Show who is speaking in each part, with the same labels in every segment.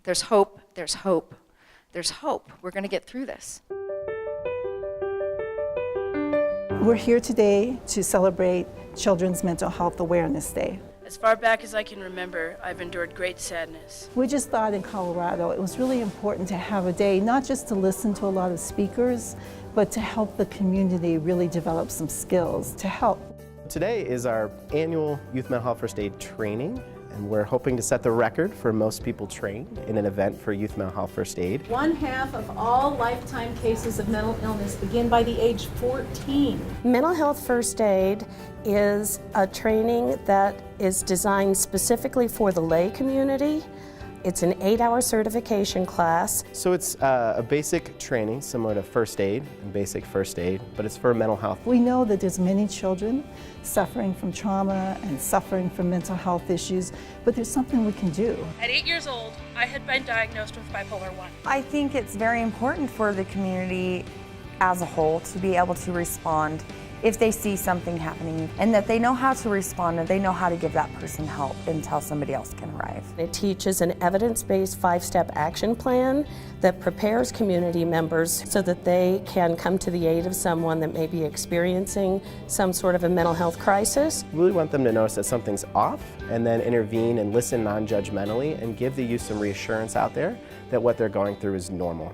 Speaker 1: There's hope, there's hope, there's hope. We're going to get through this.
Speaker 2: We're here today to celebrate Children's Mental Health Awareness Day.
Speaker 3: As far back as I can remember, I've endured great sadness.
Speaker 2: We just thought in Colorado it was really important to have a day, not just to listen to a lot of speakers, but to help the community really develop some skills to help.
Speaker 4: Today is our annual Youth Mental Health First Aid training, and we're hoping to set the record for most people trained in an event for Youth Mental Health First Aid.
Speaker 5: 1/2 of all lifetime cases of mental illness begin by the age 14.
Speaker 6: Mental Health First Aid is a training that is designed specifically for the lay community. It's an 8-hour certification class.
Speaker 4: So it's a basic training similar to first aid and basic first aid, but it's for mental health.
Speaker 2: We know that there's many children suffering from trauma and suffering from mental health issues, but there's something we can do.
Speaker 3: At 8 years old, I had been diagnosed with bipolar 1.
Speaker 7: I think it's very important for the community as a whole to be able to respond if they see something happening, and that they know how to respond and they know how to give that person help until somebody else can arrive.
Speaker 6: It teaches an evidence-based 5-step action plan that prepares community members so that they can come to the aid of someone that may be experiencing some sort of a mental health crisis.
Speaker 4: We really want them to notice that something's off and then intervene and listen non-judgmentally and give the youth some reassurance out there that what they're going through is normal.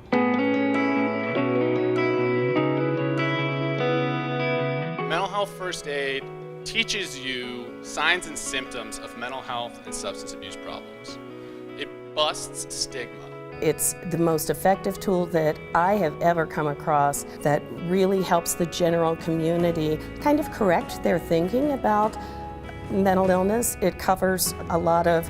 Speaker 8: Mental Health First Aid teaches you signs and symptoms of mental health and substance abuse problems. It busts stigma.
Speaker 6: It's the most effective tool that I have ever come across that really helps the general community kind of correct their thinking about mental illness. It covers a lot of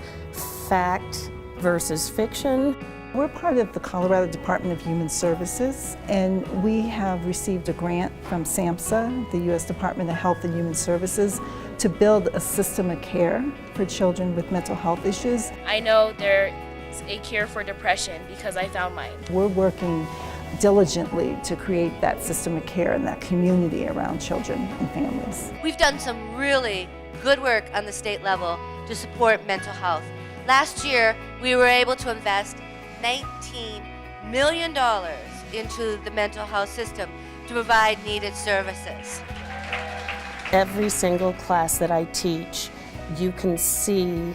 Speaker 6: fact versus fiction.
Speaker 2: We're part of the Colorado Department of Human Services, and we have received a grant from SAMHSA, the U.S. Department of Health and Human Services, to build a system of care for children with mental health issues.
Speaker 3: I know there's a cure for depression because I found mine.
Speaker 2: We're working diligently to create that system of care and that community around children and families.
Speaker 9: We've done some really good work on the state level to support mental health. Last year, we were able to invest $19 million into the mental health system to provide needed services.
Speaker 6: Every single class that I teach, you can see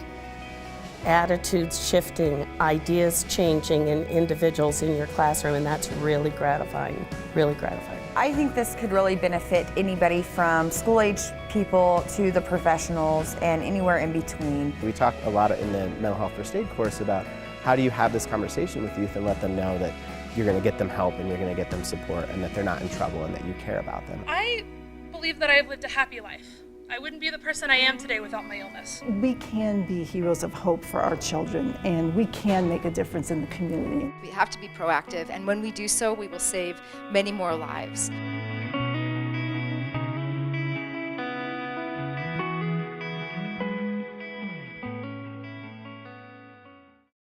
Speaker 6: attitudes shifting, ideas changing in individuals in your classroom, and that's really gratifying, really gratifying.
Speaker 7: I think this could really benefit anybody from school-age people to the professionals and anywhere in between.
Speaker 4: We talk a lot in the Mental Health First Aid course about how do you have this conversation with youth and let them know that you're going to get them help and you're going to get them support and that they're not in trouble and that you care about them.
Speaker 3: I believe that I have lived a happy life. I wouldn't be the person I am today without my illness.
Speaker 2: We can be heroes of hope for our children, and we can make a difference in the community.
Speaker 1: We have to be proactive, and when we do so, we will save many more lives.